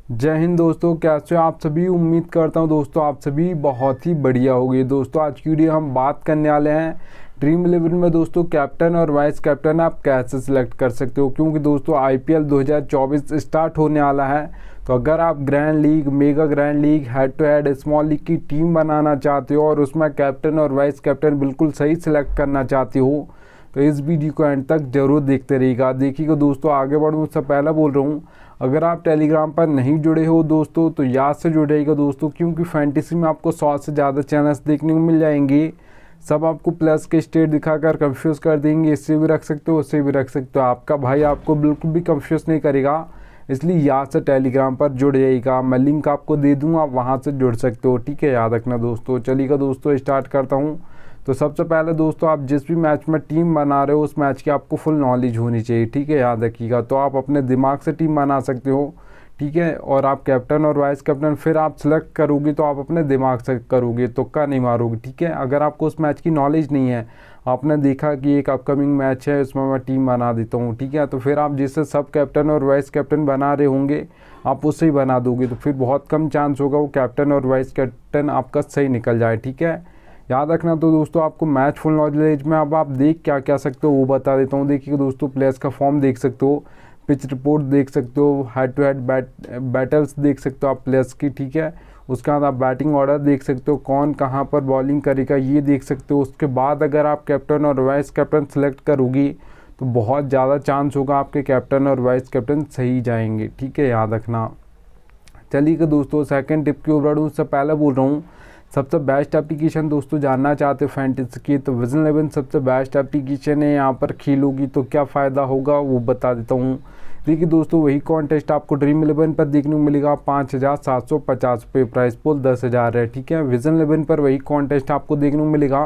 जय हिंद दोस्तों, कैसे हो आप सभी। उम्मीद करता हूं दोस्तों आप सभी बहुत ही बढ़िया होगी। दोस्तों आज की वीडियो हम बात करने वाले हैं ड्रीम 11 में दोस्तों कैप्टन और वाइस कैप्टन आप कैसे सिलेक्ट कर सकते हो, क्योंकि दोस्तों आईपीएल 2024 स्टार्ट होने वाला है। तो अगर आप grand league, mega grand league, head to head small league की टीम बनाना चाहते हो और उसमें कैप्टन और वाइस कैप्टन बिल्कुल सही सिलेक्ट करना चाहते हो तो इस वीडियो को एंड तक जरूर देखते रहिएगा। देखिएगा दोस्तों, आगे बढ़ूँ उससे पहले बोल रहा हूँ, अगर आप टेलीग्राम पर नहीं जुड़े हो दोस्तों तो याद से जुड़ेगा दोस्तों, क्योंकि फैंटेसी में आपको 100 से ज़्यादा चैनल्स देखने को मिल जाएंगे। सब आपको प्लस के स्टेट दिखाकर कंफ्यूज कर देंगे। इससे भी रख सकते हो, उससे भी रख सकते हो। आपका भाई आपको बिल्कुल भी कंफ्यूज नहीं करेगा, इसलिए याद से टेलीग्राम पर जुड़ जाइएगा। मैं लिंक आपको दे दूँगा, आप वहाँ से जुड़ सकते हो। ठीक है, याद रखना दोस्तों। चलिएगा दोस्तों, स्टार्ट करता हूँ। तो सबसे पहले दोस्तों, आप जिस भी मैच में टीम बना रहे हो उस मैच की आपको फुल नॉलेज होनी चाहिए। ठीक है, याद रखिएगा। तो आप अपने दिमाग से टीम बना सकते हो। ठीक है, और आप कैप्टन और वाइस कैप्टन फिर आप सिलेक्ट करोगे तो आप अपने दिमाग से करोगे, तुक्का नहीं मारोगे। ठीक है, अगर आपको उस मैच की नॉलेज नहीं है, आपने देखा कि एक अपकमिंग मैच है उसमें मैं टीम बना देता हूँ, ठीक है, तो फिर आप जिससे सब कैप्टन और वाइस कैप्टन बना रहे होंगे आप उससे ही बना दोगे, तो फिर बहुत कम चांस होगा वो कैप्टन और वाइस कैप्टन आपका सही निकल जाए। ठीक है, याद रखना। तो दोस्तों आपको मैच फुल नॉलेज में अब आप देख क्या क्या सकते हो वो बता देता हूँ। देखिए दोस्तों, प्लेयर्स का फॉर्म देख सकते हो, पिच रिपोर्ट देख सकते हो, हेड टू हेड बैटल्स देख सकते हो आप प्लेयर्स की। ठीक है, उसके बाद आप बैटिंग ऑर्डर देख सकते हो, कौन कहाँ पर बॉलिंग करेगा ये देख सकते हो। उसके बाद अगर आप कैप्टन और वाइस कैप्टन सेलेक्ट करोगी तो बहुत ज़्यादा चांस होगा आपके कैप्टन और वाइस कैप्टन सही जाएंगे। ठीक है, याद रखना। चलिए दोस्तों, सेकंड टिप की ओर बढ़ूँ उससे पहले बोल रहा हूँ, सबसे बेस्ट एप्लीकेशन दोस्तों जानना चाहते हो फैंटेसी की तो विजन 11 सबसे बेस्ट एप्लीकेशन है। यहाँ पर खेलोगी तो क्या फ़ायदा होगा वो बता देता हूँ। देखिए दोस्तों, वही कॉन्टेस्ट आपको ड्रीम 11 पर देखने को मिलेगा। 5,750 रुपये, प्राइस पोल 10,000 है। ठीक है, विजन 11 पर वही कॉन्टेस्ट आपको देखने को मिलेगा।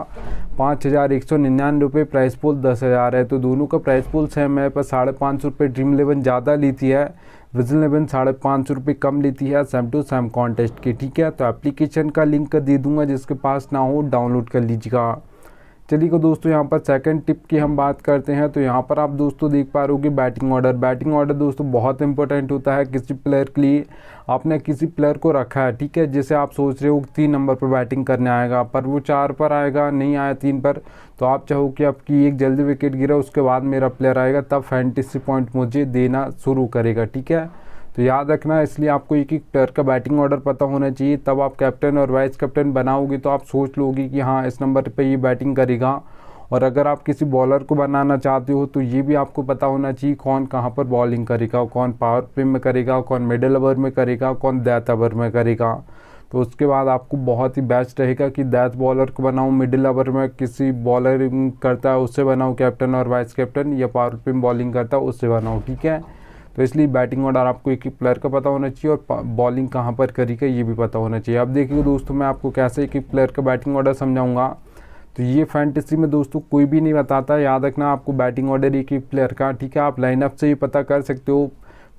5,199 रुपये, प्राइस पोल 10,000 है। तो दोनों का प्राइस पोल सेम है, पर 550 रुपये ड्रीम 11 ज़्यादा लेती है, विजन 11 550 रुपये कम लेती है सेम टू सेम कॉन्टेस्ट की। ठीक है, तो एप्लीकेशन का लिंक दे दूंगा, जिसके पास ना हो डाउनलोड कर लीजिएगा। चलिए दोस्तों, यहाँ पर सेकंड टिप की हम बात करते हैं। तो यहाँ पर आप दोस्तों देख पा रहे हो बैटिंग ऑर्डर। बैटिंग ऑर्डर दोस्तों बहुत इंपॉर्टेंट होता है किसी प्लेयर के लिए। आपने किसी प्लेयर को रखा है, ठीक है, जैसे आप सोच रहे हो 3 नंबर पर बैटिंग करने आएगा, पर वो 4 पर आएगा, नहीं आया 3 पर, तो आप चाहो कि आपकी एक जल्दी विकेट गिरा उसके बाद मेरा प्लेयर आएगा, तब फैंटेसी पॉइंट मुझे देना शुरू करेगा। ठीक है, तो याद रखना, इसलिए आपको एक एक प्लेयर का बैटिंग ऑर्डर पता होना चाहिए, तब आप कैप्टन और वाइस कैप्टन बनाओगे तो आप सोच लोगे कि हाँ इस नंबर पे ये बैटिंग करेगा। और अगर आप किसी बॉलर को बनाना चाहते हो तो ये भी आपको पता होना चाहिए कौन कहाँ पर बॉलिंग करेगा, कौन पावर प्ले में करेगा, कौन मिडिल ओवर में करेगा, कौन डेथ ओवर में करेगा। तो उसके बाद आपको बहुत ही बेस्ट रहेगा कि डेथ बॉलर को बनाऊँ, मिडिल ओवर में किसी बॉलर करता है उससे बनाऊँ कैप्टन और वाइस कैप्टन, या पावर प्ले में बॉलिंग करता है उससे बनाऊँ। ठीक है, तो इसलिए बैटिंग ऑर्डर आपको एक एक प्लेयर का पता होना चाहिए और बॉलिंग कहाँ पर करेगा ये भी पता होना चाहिए। अब देखिए दोस्तों, मैं आपको कैसे एक एक प्लेयर का बैटिंग ऑर्डर समझाऊंगा। तो ये फैंटेसी में दोस्तों कोई भी नहीं बताता, याद रखना आपको बैटिंग ऑर्डर एक एक प्लेयर का। ठीक है, आप लाइनअप से ही पता कर सकते हो,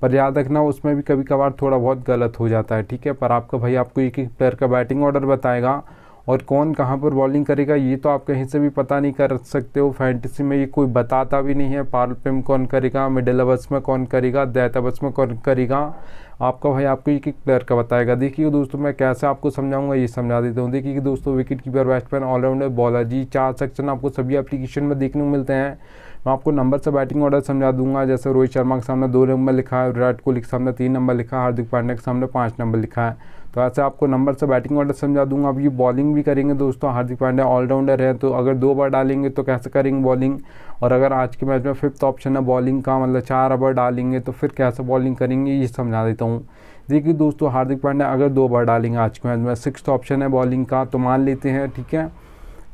पर याद रखना उसमें भी कभी कभार थोड़ा बहुत गलत हो जाता है। ठीक है, पर आपका भाई आपको एक एक प्लेयर का बैटिंग ऑर्डर बताएगा, और कौन कहाँ पर बॉलिंग करेगा ये तो आप कहीं से भी पता नहीं कर सकते हो। फैंटेसी में ये कोई बताता भी नहीं है, पावर प्ले में कौन करेगा, मिडिल ओवर्स में कौन करेगा, डेथ ओवर्स में कौन करेगा, आपका भाई आपको एक एक प्लेयर का बताएगा। देखिए दोस्तों, मैं कैसे आपको समझाऊंगा ये समझा देता हूँ। देखिए दोस्तों, wicket keeper, batsman, allrounder, bowler, जी 4 सेक्शन आपको सभी एप्लीकेशन में देखने को मिलते हैं। मैं आपको नंबर से बैटिंग ऑर्डर समझा दूंगा। जैसे रोहित शर्मा के सामने 2 नंबर लिखा है, विराट कोहली के सामने 3 नंबर लिखा है, हार्दिक पांड्या के सामने 5 नंबर लिखा है, तो ऐसे आपको नंबर से बैटिंग ऑर्डर समझा दूंगा। अब ये बॉलिंग भी करेंगे दोस्तों, हार्दिक पांड्या ऑलराउंडर है, तो अगर 2 ओवर डालेंगे तो कैसे करेंगे बॉलिंग, और अगर आज के मैच में 5th ऑप्शन है बॉलिंग का, मतलब 4 ओवर डालेंगे तो फिर कैसे बॉलिंग करेंगे ये समझा देता हूँ। देखिए दोस्तों, हार्दिक पांड्या अगर 2 ओवर डालेंगे आज के मैच में, 6th ऑप्शन है बॉलिंग का, तो मान लेते हैं। ठीक है,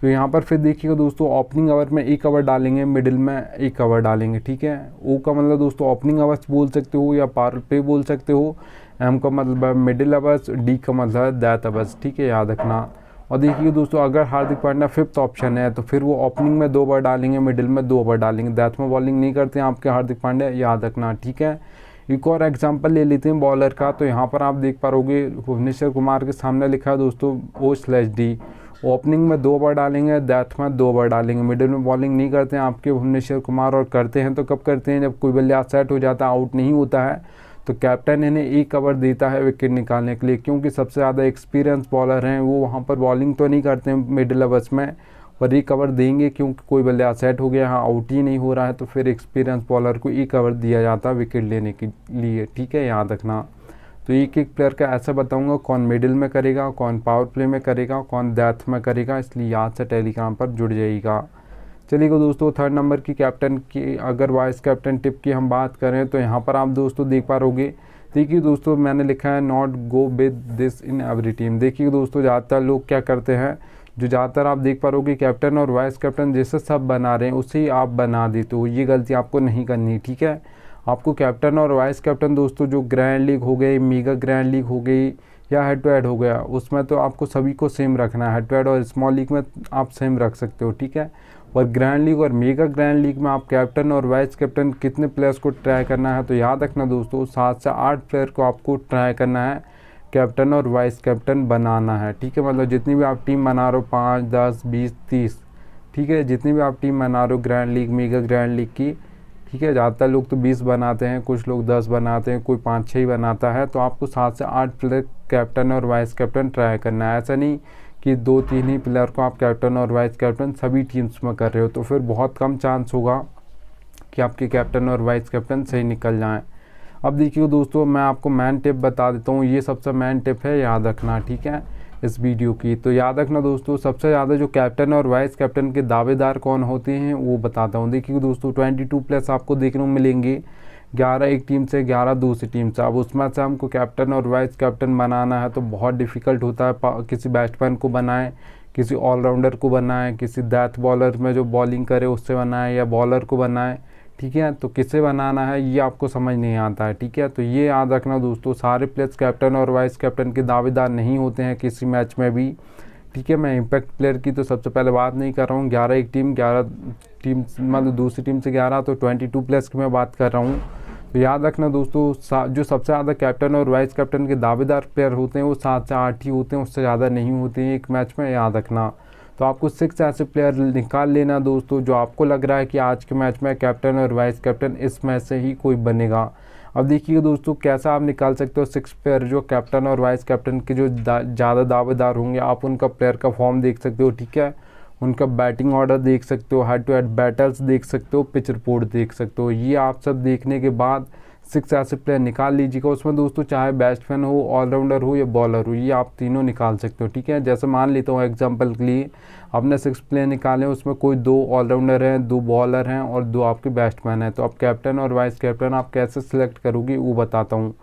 तो यहाँ पर फिर देखिएगा दोस्तों, ओपनिंग ओवर में 1 ओवर डालेंगे, मिडिल में 1 ओवर डालेंगे। ठीक है, ओ का मतलब दोस्तों ओपनिंग ओवर्स बोल सकते हो या पावर प्ले बोल सकते हो, एम का मतलब मिडिल ओवर्स, डी का मतलब डेथ ओवर्स। ठीक है, याद रखना। और देखिए दोस्तों, अगर हार्दिक पांड्या 5th ऑप्शन है तो फिर वो ओपनिंग में 2 ओवर डालेंगे, मिडिल में 2 ओवर डालेंगे, डेथ में बॉलिंग नहीं करते हैं आपके हार्दिक पांड्या, याद रखना। ठीक है, एक और एग्जांपल ले लेते हैं बॉलर का। तो यहाँ पर आप देख पा रहोगे भुवनेश्वर कुमार के सामने लिखा है दोस्तों O/D, ओपनिंग में 2 ओवर डालेंगे, डेथ में 2 ओवर डालेंगे, मिडिल में बॉलिंग नहीं करते हैं आपके भुवनेश्वर कुमार, और करते हैं तो कब करते हैं जब कोई बल्लेबाज सेट हो जाता है, आउट नहीं होता है, तो कैप्टन इन्हें एक ओवर देता है विकेट निकालने के लिए, क्योंकि सबसे ज़्यादा एक्सपीरियंस बॉलर हैं वो वहाँ पर बॉलिंग तो नहीं करते हैं मिडिल ओवर्स में, और एक ओवर देंगे क्योंकि कोई बल्ला सेट हो गया, हाँ आउट ही नहीं हो रहा है, तो फिर एक्सपीरियंस बॉलर को एक ओवर दिया जाता है विकेट लेने के लिए, ठीक है, याद रखना। तो एक एक प्लेयर का ऐसा बताऊंगा कौन मिडिल में करेगा, कौन पावर प्ले में करेगा, कौन डेथ में करेगा, इसलिए याद से टेलीग्राम पर जुड़ जाइएगा। चलिएगा दोस्तों, थर्ड नंबर की कैप्टन की अगर वाइस कैप्टन टिप की हम बात करें तो यहाँ पर आप दोस्तों देख पा रहोगे। देखिए दोस्तों, मैंने लिखा है not go with this in every team. देखिए दोस्तों, ज़्यादातर लोग क्या करते हैं, जो ज़्यादातर आप देख पा रहोगे कैप्टन और वाइस कैप्टन जैसे सब बना रहे हैं उसे ही आप बना देते हो, ये गलती आपको नहीं करनी, ठीक है। आपको कैप्टन और वाइस कैप्टन दोस्तों जो ग्रैंड लीग हो गई, मेगा ग्रैंड लीग हो गई या हेड टू हेड हो गया, उसमें तो आपको सभी को सेम रखना है। हेड टू हेड और स्मॉल लीग में आप सेम रख सकते हो, ठीक है। और ग्रैंड लीग और मेगा ग्रैंड लीग में आप कैप्टन और वाइस कैप्टन कितने प्लेयर्स को ट्राई करना है, तो याद रखना दोस्तों 7 से 8 प्लेयर को आपको ट्राई करना है, कैप्टन और वाइस कैप्टन बनाना है, ठीक है। मतलब जितनी भी आप टीम बना रहे हो 5, 10, 20, 30, ठीक है, जितनी भी आप टीम बना रहे हो grand league mega grand league की, ठीक है। ज़्यादातर लोग तो 20 बनाते हैं, कुछ लोग 10 बनाते हैं, कोई 5-6 ही बनाता है, तो आपको 7 से 8 प्लेयर कैप्टन और वाइस कैप्टन ट्राई करना है। ऐसा नहीं कि 2-3 ही प्लेयर को आप कैप्टन और वाइस कैप्टन सभी टीम्स में कर रहे हो, तो फिर बहुत कम चांस होगा कि आपके कैप्टन और वाइस कैप्टन सही निकल जाएं। अब देखिए दोस्तों, मैं आपको मैन टिप बता देता हूँ, ये सबसे मैन टिप है, याद रखना, ठीक है, इस वीडियो की। तो याद रखना दोस्तों, सबसे ज़्यादा जो कैप्टन और वाइस कैप्टन के दावेदार कौन होते हैं वो बताता हूँ। देखिए दोस्तों, 22 प्लेयर्स आपको देखने को मिलेंगे, 11 एक टीम से, 11 दूसरी टीम से। अब उसमें से हमको कैप्टन और वाइस कैप्टन बनाना है तो बहुत डिफ़िकल्ट होता है। किसी बैट्समैन को बनाएं, किसी ऑलराउंडर को बनाएं, किसी डेथ बॉलर में जो बॉलिंग करे उससे बनाएं, या बॉलर को बनाएं, ठीक है। तो किसे बनाना है ये आपको समझ नहीं आता है, ठीक है। तो ये याद रखना दोस्तों, सारे प्लेयर्स कैप्टन और वाइस कैप्टन के दावेदार नहीं होते हैं किसी मैच में भी, ठीक है। मैं इम्पैक्ट प्लेयर की तो सबसे पहले बात नहीं कर रहा हूँ, 11 एक टीम, 11 टीम मतलब दूसरी टीम से 11, तो 22 प्लेयर्स की मैं बात कर रहा हूँ। तो याद रखना दोस्तों, जो सबसे ज़्यादा कैप्टन और वाइस कैप्टन के दावेदार प्लेयर होते हैं वो 7 से 8 ही होते हैं, उससे ज़्यादा नहीं होते हैं एक मैच में, याद रखना। तो आपको 6 ऐसे प्लेयर निकाल लेना दोस्तों जो आपको लग रहा है कि आज के मैच में कैप्टन और वाइस कैप्टन इस मैच से ही कोई बनेगा। अब देखिए दोस्तों, कैसा आप निकाल सकते हो 6 प्लेयर जो कैप्टन और वाइस कैप्टन के जो ज़्यादा दावेदार होंगे। आप उनका प्लेयर का फॉर्म देख सकते हो, ठीक है, उनका बैटिंग ऑर्डर देख सकते हो, हेड टू हेड बैटल्स देख सकते हो, पिच रिपोर्ट देख सकते हो। ये आप सब देखने के बाद 6 ऐसे प्लेयर निकाल लीजिएगा। उसमें दोस्तों चाहे बैट्समैन हो, ऑलराउंडर हो या बॉलर हो, ये आप तीनों निकाल सकते हो, ठीक है। जैसे मान लेता हूँ एग्जांपल के लिए, आपने 6 प्लेयर निकाले, उसमें कोई 2 ऑलराउंडर हैं, 2 बॉलर हैं और 2 आपके बैट्समैन हैं। तो अब कैप्टन और वाइस कैप्टन आप कैसे सिलेक्ट करोगे वो बताता हूँ।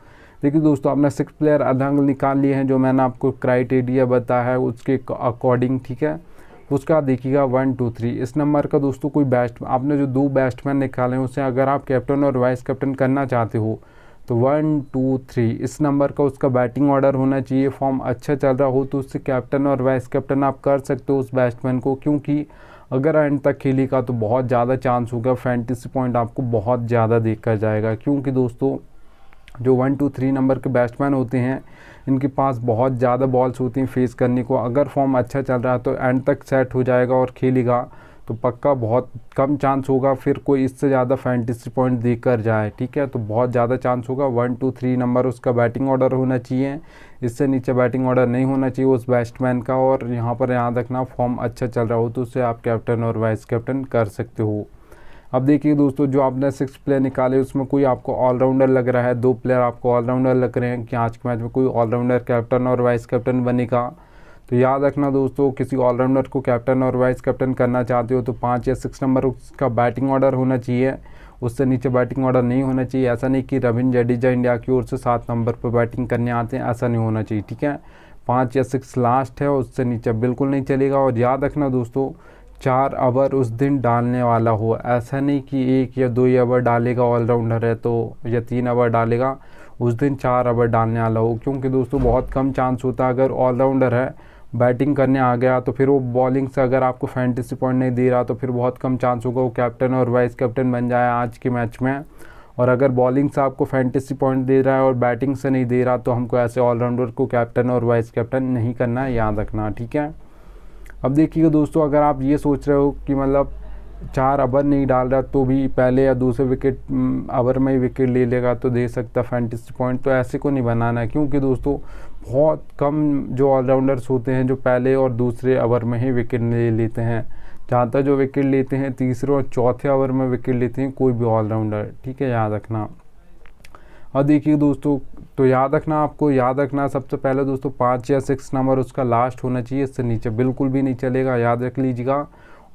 देखिए दोस्तों, आपने 6 प्लेयर अलग निकाल लिए हैं, जो मैंने आपको क्राइटेरिया बताया है उसके अकॉर्डिंग, ठीक है। उसका देखिएगा 1, 2, 3 इस नंबर का दोस्तों कोई आपने जो 2 बैट्समैन निकाले हैं उसे अगर आप कैप्टन और वाइस कैप्टन करना चाहते हो तो 1, 2, 3 इस नंबर का उसका बैटिंग ऑर्डर होना चाहिए। फॉर्म अच्छा चल रहा हो तो उससे कैप्टन और वाइस कैप्टन आप कर सकते हो उस बैट्समैन को, क्योंकि अगर एंड तक खेलेगा तो बहुत ज़्यादा चांस होगा, फैंटेसी पॉइंट आपको बहुत ज़्यादा देख कर जाएगा। क्योंकि दोस्तों जो 1, 2, 3 नंबर के बैट्समैन होते हैं इनके पास बहुत ज़्यादा बॉल्स होती हैं फेस करने को। अगर फॉर्म अच्छा चल रहा है तो एंड तक सेट हो जाएगा और खेलेगा तो पक्का बहुत कम चांस होगा फिर कोई इससे ज़्यादा फैंटेसी पॉइंट देकर जाए, ठीक है। तो बहुत ज़्यादा चांस होगा 1, 2, 3 नंबर उसका बैटिंग ऑर्डर होना चाहिए, इससे नीचे बैटिंग ऑर्डर नहीं होना चाहिए उस बैट्समैन का। और यहाँ पर याद रखना फॉर्म अच्छा चल रहा हो तो उससे आप कैप्टन और वाइस कैप्टन कर सकते हो। अब देखिए दोस्तों, जो आपने 6 प्लेयर निकाले उसमें कोई आपको ऑलराउंडर लग रहा है, 2 प्लेयर आपको ऑलराउंडर लग रहे हैं कि आज के मैच में कोई ऑलराउंडर कैप्टन और वाइस कैप्टन बनेगा, तो याद रखना दोस्तों किसी ऑलराउंडर को कैप्टन और वाइस कैप्टन करना चाहते हो तो 5 या 6 नंबर उसका बैटिंग ऑर्डर होना चाहिए, उससे नीचे बैटिंग ऑर्डर नहीं होना चाहिए। ऐसा नहीं कि रविंद्र जडेजा इंडिया की ओर से 7 नंबर पर बैटिंग करने आते हैं, ऐसा नहीं होना चाहिए, ठीक है। 5 या 6 लास्ट है, उससे नीचे बिल्कुल नहीं चलेगा। और याद रखना दोस्तों 4 ओवर उस दिन डालने वाला हो, ऐसा नहीं कि 1 या 2 ओवर डालेगा ऑलराउंडर है तो, या 3 ओवर डालेगा, उस दिन 4 ओवर डालने वाला हो। क्योंकि दोस्तों बहुत कम चांस होता है अगर ऑलराउंडर है बैटिंग करने आ गया तो फिर वो बॉलिंग से अगर आपको फैंटेसी पॉइंट नहीं दे रहा तो फिर बहुत कम चांस होगा वो कैप्टन और वाइस कैप्टन बन जाए आज के मैच में। और अगर बॉलिंग से आपको फैंटेसी पॉइंट दे रहा है और बैटिंग से नहीं दे रहा तो हमको ऐसे ऑलराउंडर को कैप्टन और वाइस कैप्टन नहीं करना है, याद रखना, ठीक है। अब देखिए दोस्तों, अगर आप ये सोच रहे हो कि मतलब 4 ओवर नहीं डाल रहा तो भी पहले या दूसरे विकेट ओवर में ही विकेट ले लेगा तो दे सकता फैंटेसी पॉइंट। तो ऐसे को नहीं बनाना है, क्योंकि दोस्तों बहुत कम जो ऑलराउंडर्स होते हैं जो पहले और दूसरे ओवर में ही विकेट ले लेते हैं। ज़्यादातर जो विकेट लेते हैं तीसरे और चौथे ओवर में विकेट लेते हैं कोई भी ऑलराउंडर, ठीक है, याद रखना। और देखिए दोस्तों, तो याद रखना सबसे पहले दोस्तों 5 या 6 नंबर उसका लास्ट होना चाहिए, इससे नीचे बिल्कुल भी नहीं चलेगा, याद रख लीजिएगा।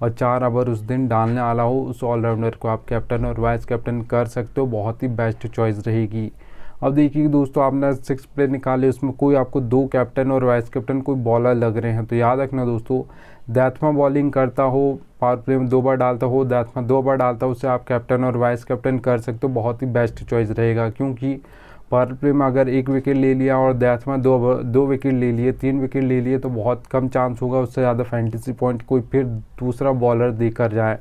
और 4 ओवर उस दिन डालने वाला हो उस ऑलराउंडर को आप कैप्टन और वाइस कैप्टन कर सकते हो, बहुत ही बेस्ट चॉइस रहेगी। अब देखिए दोस्तों, आपने 6 प्लेयर निकाले, उसमें कोई आपको 2 कैप्टन और वाइस कैप्टन कोई बॉलर लग रहे हैं, तो याद रखना दोस्तों, दैथमा बॉलिंग करता हो, पावर प्ले में 2 बार डालता हो, दैथमा 2 बार डालता हो, उससे आप कैप्टन और वाइस कैप्टन कर सकते हो, बहुत ही बेस्ट चॉइस रहेगा। क्योंकि पावर प्ले में अगर 1 विकेट ले लिया और दैथमा 2 विकेट ले लिए, 3 विकेट ले लिए, तो बहुत कम चांस होगा उससे ज़्यादा फैंटेसी पॉइंट कोई फिर दूसरा बॉलर देकर जाए।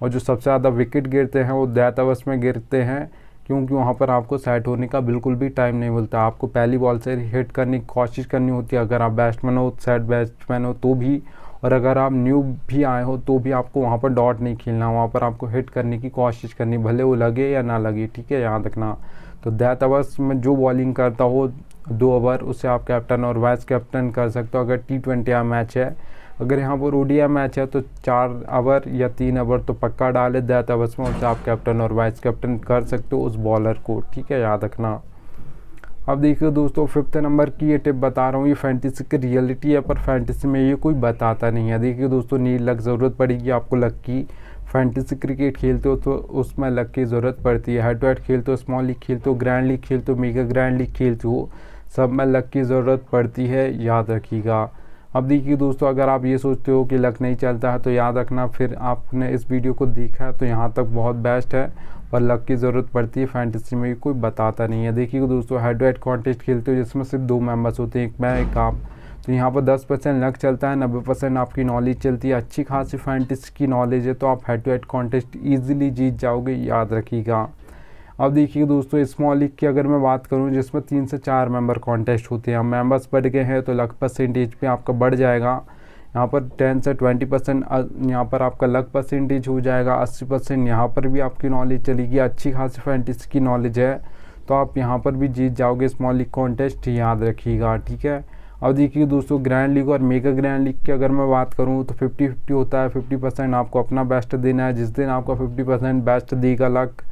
और जो सबसे ज़्यादा विकेट गिरते हैं वो दैथ ओवर्स में गिरते हैं, क्योंकि वहाँ पर आपको सेट होने का बिल्कुल भी टाइम नहीं मिलता। आपको पहली बॉल से हिट करने की कोशिश करनी होती है, अगर आप बैट्समैन हो, सेट बैट्समैन हो तो भी, और अगर आप न्यू भी आए हो तो भी आपको वहाँ पर डॉट नहीं खेलना, वहाँ पर आपको हिट करने की कोशिश करनी, भले वो लगे या ना लगे, ठीक है, याद रखना। तो दैट ओवर्स में जो बॉलिंग करता हो 2 ओवर, उससे आप कैप्टन और वाइस कैप्टन कर सकते हो। अगर T20 मैच है, अगर यहाँ पर ODI मैच है तो 4 ओवर या 3 ओवर तो पक्का डाले दैट ओवर्स में, उससे आप कैप्टन और वाइस कैप्टन कर सकते हो उस बॉलर को, ठीक है, याद रखना। अब देखिए दोस्तों, 5th नंबर की ये टिप बता रहा हूँ, ये फैंटेसी की रियलिटी है, पर फैंटेसी में ये कोई बताता नहीं है। देखिए दोस्तों, नील लक ज़रूरत पड़ेगी आपको, लक की। फैंटेसी क्रिकेट खेलते हो तो उसमें लक की ज़रूरत पड़ती है। हेड टू हेड खेलते हो, स्मॉल लीग खेलते हो, ग्रैंड लीग खेलते हो, मेगा ग्रैंड लीग खेलते हो, सब में लक की ज़रूरत पड़ती है, याद रखिएगा। अब देखिए दोस्तों, अगर आप ये सोचते हो कि लक नहीं चलता है तो याद रखना, फिर आपने इस वीडियो को देखा है तो यहाँ तक बहुत बेस्ट है, और लक की ज़रूरत पड़ती है फैंटेसी में, कोई बताता नहीं है। देखिए दोस्तों, हेड टू हेड कॉन्टेस्ट खेलते हो जिसमें सिर्फ 2 मेंबर्स होते हैं, एक मैं एक आप, तो यहाँ पर 10% लक चलता है, 90% आपकी नॉलेज चलती है। अच्छी खासी फैंटेसी की नॉलेज है तो आप head to head contest easily जीत जाओगे, याद रखिएगा। अब देखिए दोस्तों, स्मॉल लीग की अगर मैं बात करूं जिसमें 3 से 4 मेंबर कॉन्टेस्ट होते हैं, मेंबर्स बढ़ गए हैं तो लक परसेंटेज पे आपका बढ़ जाएगा। यहाँ पर 10 से 20% यहाँ पर आपका लक परसेंटेज हो जाएगा, 80% यहाँ पर भी आपकी नॉलेज चलेगी। अच्छी खासी फैंटेसी की नॉलेज है तो आप यहाँ पर भी जीत जाओगे स्मॉल लीग कॉन्टेस्ट, याद रखिएगा, ठीक है। अब देखिए दोस्तों, ग्रैंड लीग और मेगा ग्रैंड लीग की अगर मैं बात करूँ तो 50-50 होता है। 50% आपको अपना बेस्ट देना है, जिस दिन आपका 50% बेस्ट देगा लक,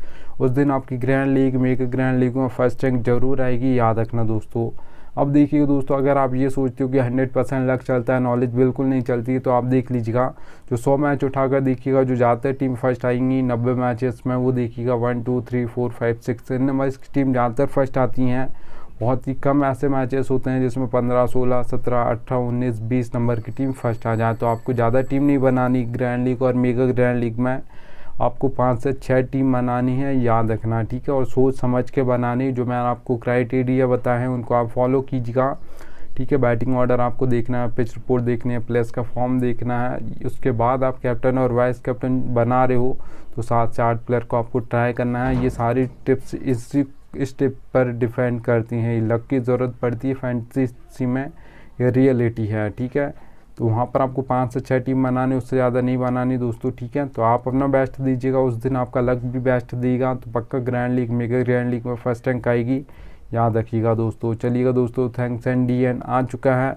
उस दिन आपकी grand league mega grand league में फर्स्ट रैंक जरूर आएगी, याद रखना दोस्तों। अब देखिए दोस्तों, अगर आप ये सोचते हो कि 100% लक चलता है, नॉलेज बिल्कुल नहीं चलती, तो आप देख लीजिएगा, जो 100 मैच उठाकर देखिएगा, जो ज़्यादातर टीम फर्स्ट आएंगी 90 मैचेस में, वो देखिएगा 1 2 3 4 5 6 इन नंबर की टीम ज़्यादातर फर्स्ट आती हैं। बहुत ही कम ऐसे मैचेस होते हैं जिसमें 15 16 17 18 19 20 नंबर की टीम फर्स्ट आ जाए। तो आपको ज़्यादा टीम नहीं बनानी ग्रैंड लीग और मेगा ग्रैंड लीग में, आपको 5 से 6 टीम बनानी है, याद रखना, ठीक है। और सोच समझ के बनानी, जो मैंने आपको क्राइटेरिया बताए हैं उनको आप फॉलो कीजिएगा, ठीक है। बैटिंग ऑर्डर आपको देखना है, पिच रिपोर्ट देखनी है, प्लेयर्स का फॉर्म देखना है, उसके बाद आप कैप्टन और वाइस कैप्टन बना रहे हो तो 7 से 8 प्लेयर को आपको ट्राई करना है। ये सारी टिप्स इस टिप पर डिपेंड करती हैं। लक की ज़रूरत पड़ती है फैंटेसी में, ये रियलिटी है, ठीक है। तो वहाँ पर आपको 5 से 6 टीम बनानी, उससे ज़्यादा नहीं बनानी दोस्तों, ठीक है। तो आप अपना बेस्ट दीजिएगा, उस दिन आपका लक भी बेस्ट देगा तो पक्का grand league mega grand league में फर्स्ट रैंक आएगी, याद रखिएगा दोस्तों। चलिएगा दोस्तों, थैंक्स एंड DN आ चुका है।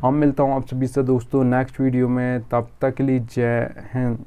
हम मिलता हूँ आप सभी से दोस्तों नेक्स्ट वीडियो में, तब तक के लिए जय हिंद।